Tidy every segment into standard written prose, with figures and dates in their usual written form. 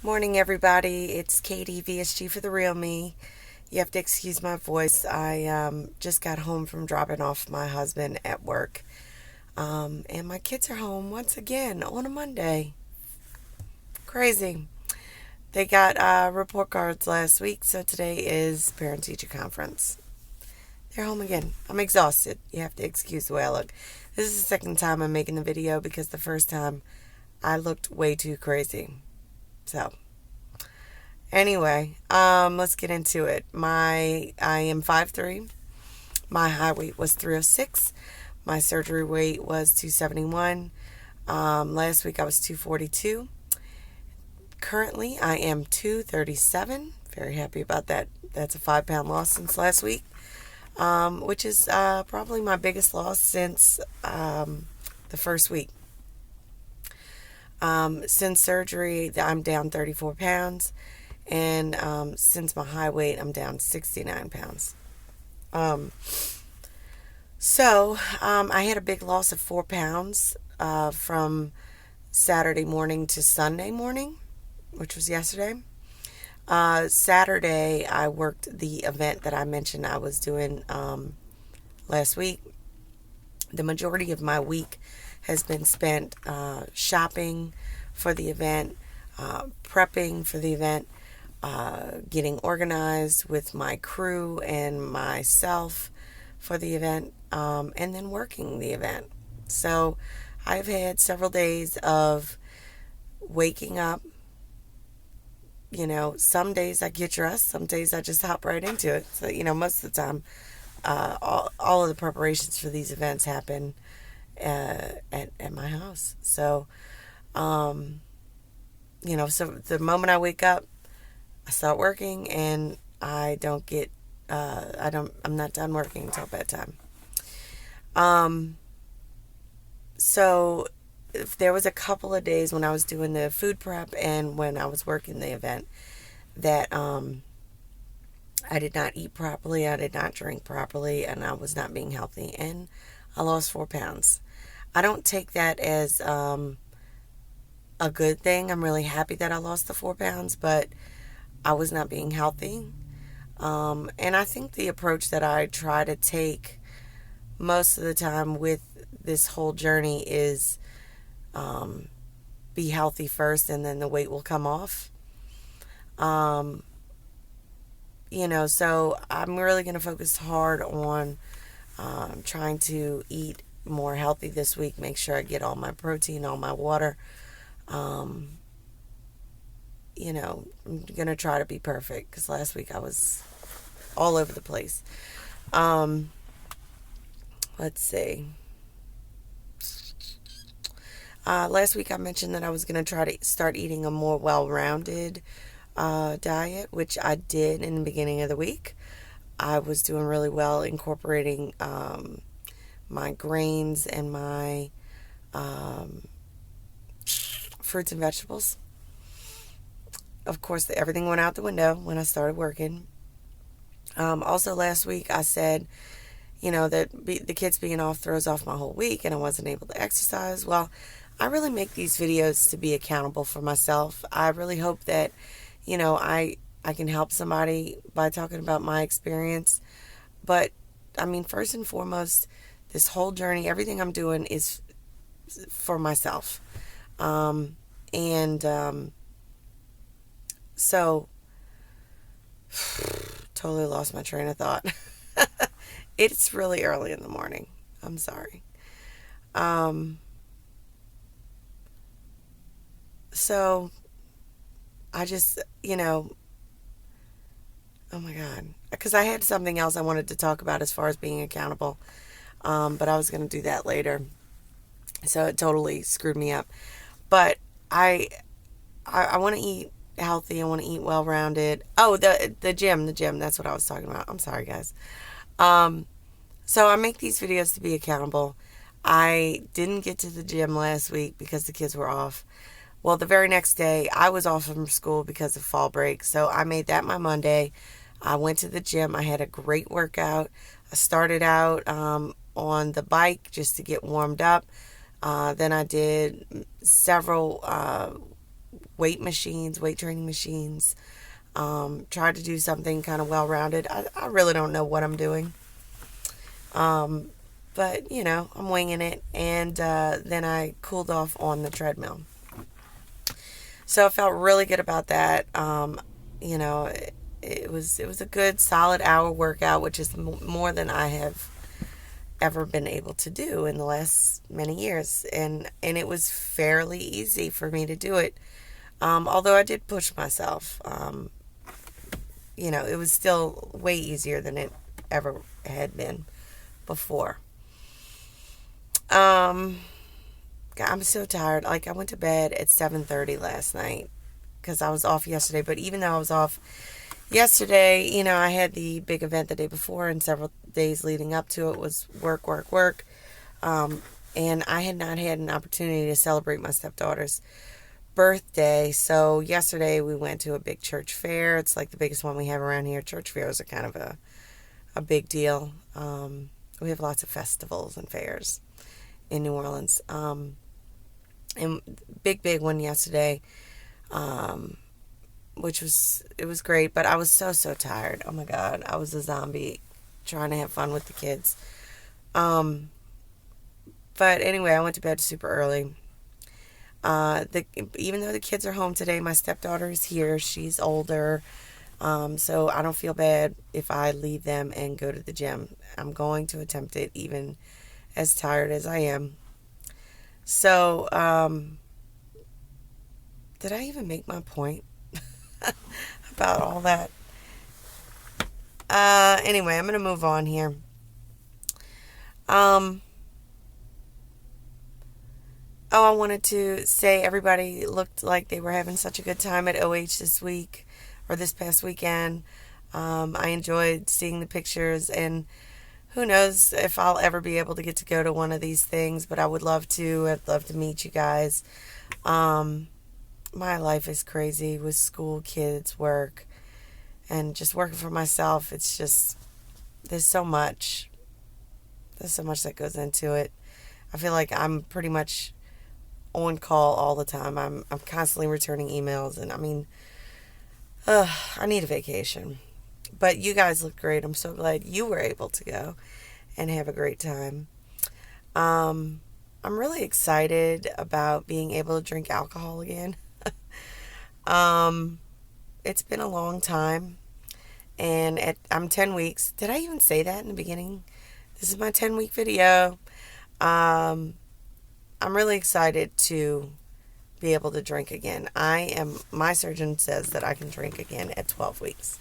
Morning, everybody. It's Katie, VSG for the real me. You have to excuse my voice. I just got home from dropping off my husband at work. And my kids are home once again on a Monday. Crazy. They got report cards last week, so today is parent teacher conference. They're home again. I'm exhausted. You have to excuse the way I look. This is the second time I'm making the video because the first time I looked way too crazy. So, anyway, let's get into it. I am 5'3". My high weight was 306. My surgery weight was 271. Last week I was 242. Currently I am 237. Very happy about that. That's a 5-pound loss since last week, which is probably my biggest loss since the first week. Since surgery, I'm down 34 pounds. And since my high weight, I'm down 69 pounds. I had a big loss of 4 pounds from Saturday morning to Sunday morning, which was yesterday. Saturday, I worked the event that I mentioned I was doing last week. The majority of my week has been spent shopping for the event, prepping for the event, getting organized with my crew and myself for the event, and then working the event. So I've had several days of waking up. Some days I get dressed, some days I just hop right into it. So, most of the time, all of the preparations for these events happen at my house. So, so the moment I wake up, I start working, and I'm not done working until bedtime. So there was a couple of days when I was doing the food prep and when I was working the event that I did not eat properly, I did not drink properly, and I was not being healthy, and I lost 4 pounds. I don't take that as a good thing. I'm really happy that I lost the 4 pounds, but I was not being healthy. And I think the approach that I try to take most of the time with this whole journey is be healthy first, and then the weight will come off. So I'm really going to focus hard on trying to eat more healthy this week, make sure I get all my protein, all my water. I'm going to try to be perfect because last week I was all over the place. Let's see. Last week I mentioned that I was going to try to start eating a more well-rounded diet, which I did in the beginning of the week. I was doing really well incorporating my grains and my fruits and vegetables. Of course, everything went out the window when I started working. Also, last week I said, that the kids being off throws off my whole week and I wasn't able to exercise. Well, I really make these videos to be accountable for myself. I really hope that, I can help somebody by talking about my experience. But, first and foremost, this whole journey, everything I'm doing is for myself. So, totally lost my train of thought. It's really early in the morning. I'm sorry. So I just, oh my God, because I had something else I wanted to talk about as far as being accountable, but I was going to do that later. So it totally screwed me up. But I want to eat healthy. I want to eat well-rounded. Oh, the gym. That's what I was talking about. I'm sorry, guys. So I make these videos to be accountable. I didn't get to the gym last week because the kids were off. Well, the very next day, I was off from school because of fall break. So I made that my Monday. I went to the gym. I had a great workout. I started out on the bike just to get warmed up. Then I did several weight machines, weight training machines. Try to do something kind of well-rounded. I really don't know what I'm doing. Um, but, I'm winging it. And then I cooled off on the treadmill. So I felt really good about that. You know, it was a good solid hour workout, which is more than I have ever been able to do in the last many years, and it was fairly easy for me to do it. Although I did push myself. It was still way easier than it ever had been before. Um, I'm so tired. Like, I went to bed at 7:30 last night because I was off yesterday. But even though I was off yesterday, I had the big event the day before, and several days leading up to it was work, work, work. Um, and I had not had an opportunity to celebrate my stepdaughter's birthday. So yesterday we went to a big church fair. It's like the biggest one we have around here. Church fairs are kind of a big deal. We have lots of festivals and fairs in New Orleans. And big one yesterday, which it was great, but I was so tired. Oh my God, I was a zombie trying to have fun with the kids. Um, but anyway, I went to bed super early. Even though the kids are home today, my stepdaughter is here. She's older, so I don't feel bad if I leave them and go to the gym. I'm going to attempt it, even as tired as I am. So, did I even make my point about all that? Anyway, I'm gonna move on here. Um, oh, I wanted to say everybody looked like they were having such a good time at OH this week or this past weekend. I enjoyed seeing the pictures, and who knows if I'll ever be able to get to go to one of these things, but I would love to. I'd love to meet you guys. Um, my life is crazy with school, kids, work, and just working for myself. It's just, there's so much. There's so much that goes into it. I feel like I'm pretty much on call all the time. I'm constantly returning emails, and I mean, I need a vacation. But you guys look great. I'm so glad you were able to go and have a great time. Um, I'm really excited about being able to drink alcohol again. um, it's been a long time, and I'm 10 weeks. Did I even say that in the beginning? This is my 10-week video. Um, I'm really excited to be able to drink again. My surgeon says that I can drink again at 12 weeks.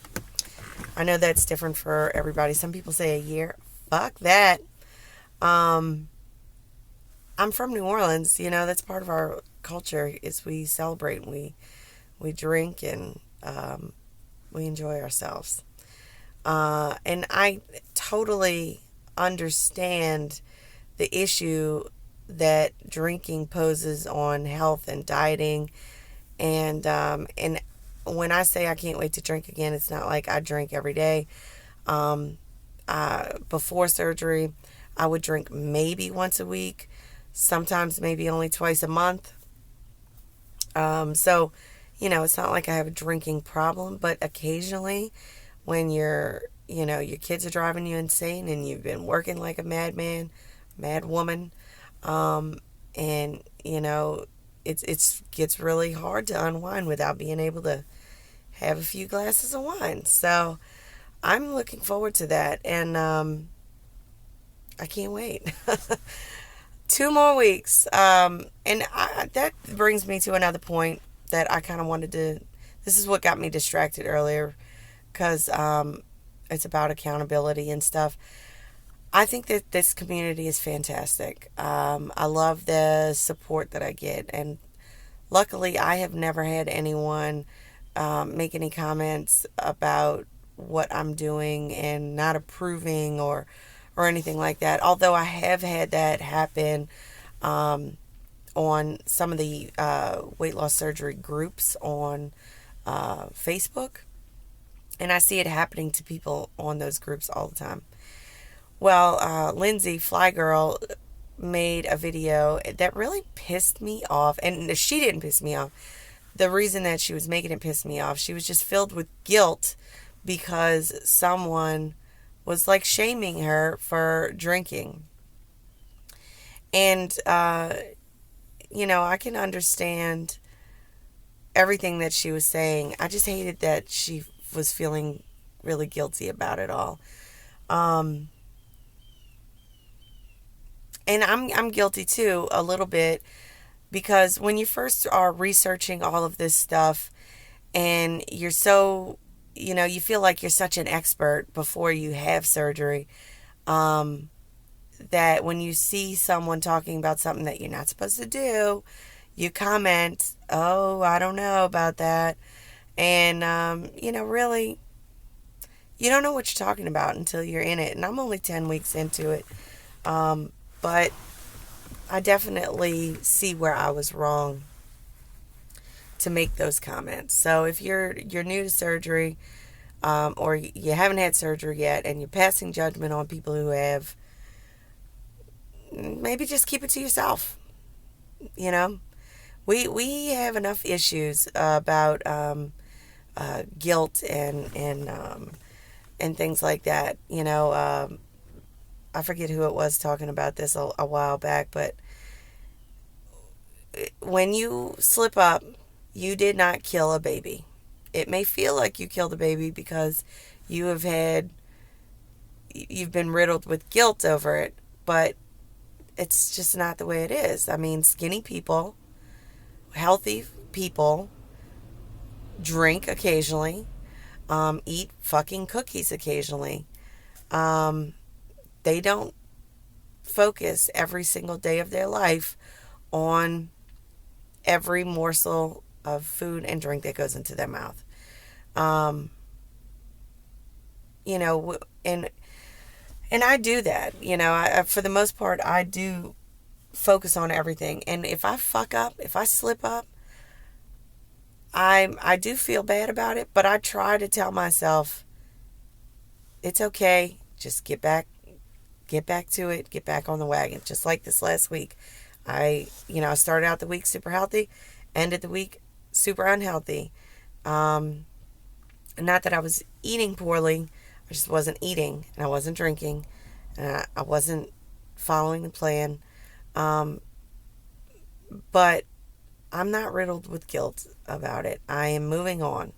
I know that's different for everybody. Some people say a year. Fuck that. Um, I'm from New Orleans. That's part of our culture is we celebrate and we drink and we enjoy ourselves. And I totally understand the issue that drinking poses on health and dieting. And when I say I can't wait to drink again, it's not like I drink every day. Um, Before surgery, I would drink maybe once a week, sometimes maybe only twice a month. So, it's not like I have a drinking problem, but occasionally when your kids are driving you insane and you've been working like a madman, mad woman, and, it gets really hard to unwind without being able to have a few glasses of wine. So I'm looking forward to that, and I can't wait. 2 more weeks. That brings me to another point that I kind of wanted to. This is what got me distracted earlier, because it's about accountability and stuff. I think that this community is fantastic. I love the support that I get, and luckily, I have never had anyone make any comments about what I'm doing and not approving or anything like that. Although I have had that happen on some of the weight loss surgery groups on Facebook, and I see it happening to people on those groups all the time. Well, Lindsay, Fly Girl, made a video that really pissed me off, and she didn't piss me off. the reason that she was making it pissed me off. She was just filled with guilt because someone was like shaming her for drinking. And, I can understand everything that she was saying. I just hated that she was feeling really guilty about it all. Um, and I'm guilty too, a little bit, because when you first are researching all of this stuff and you're so, you feel like you're such an expert before you have surgery, um, that when you see someone talking about something that you're not supposed to do, you comment, oh, I don't know about that. And, really, you don't know what you're talking about until you're in it. And I'm only 10 weeks into it. But I definitely see where I was wrong to make those comments. So if you're new to surgery, or you haven't had surgery yet and you're passing judgment on people who have, maybe just keep it to yourself. You know, we have enough issues about guilt and things like that. I forget who it was talking about this a while back, but when you slip up, you did not kill a baby. It may feel like you killed a baby because you've been riddled with guilt over it, but it's just not the way it is. I mean, skinny people, healthy people drink occasionally, eat fucking cookies occasionally. They don't focus every single day of their life on every morsel of food and drink that goes into their mouth. Um, you know, and I do that. For the most part, I do focus on everything. And if I fuck up, if I slip up, I do feel bad about it, but I try to tell myself it's okay. Just get back to it, get back on the wagon. Just like this last week. I started out the week super healthy, ended the week super unhealthy. Not that I was eating poorly, I just wasn't eating, and I wasn't drinking, and I wasn't following the plan. But I'm not riddled with guilt about it. I am moving on.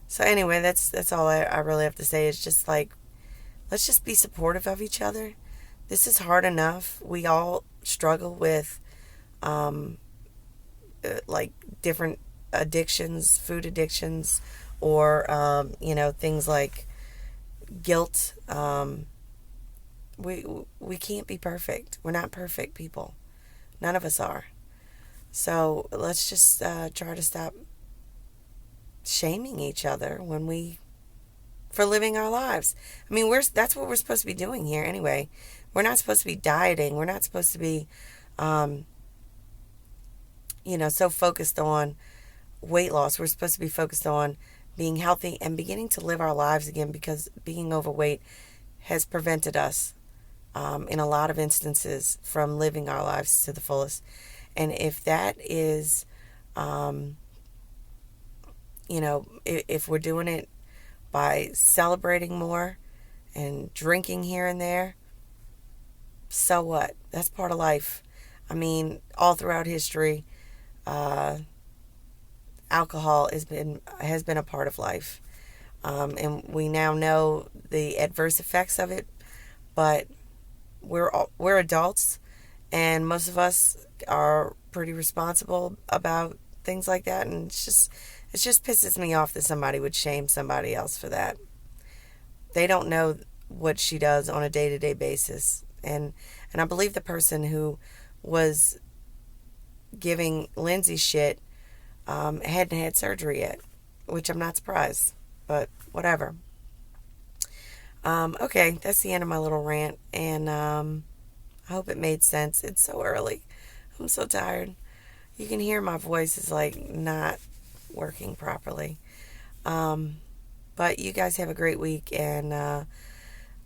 So anyway, that's all I really have to say. Is just like, let's just be supportive of each other. This is hard enough. We all struggle with like different addictions, food addictions, or things like guilt. We can't be perfect. We're not perfect people. None of us are. So let's just try to stop shaming each other for living our lives. I mean, that's what we're supposed to be doing here anyway. We're not supposed to be dieting. We're not supposed to be, so focused on weight loss. We're supposed to be focused on being healthy and beginning to live our lives again, because being overweight has prevented us, in a lot of instances, from living our lives to the fullest. And if that is, if we're doing it by celebrating more and drinking here and there, so what? That's part of life. I mean, all throughout history, alcohol has been a part of life, and we now know the adverse effects of it. But we're adults, and most of us are pretty responsible about things like that. And it just pisses me off that somebody would shame somebody else for that. They don't know what she does on a day-to-day basis. And I believe the person who was giving Lindsay shit hadn't had surgery yet, which I'm not surprised, but whatever. Okay, that's the end of my little rant, and I hope it made sense. It's so early. I'm so tired. You can hear my voice is like not working properly. But you guys have a great week, and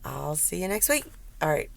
I'll see you next week. All right.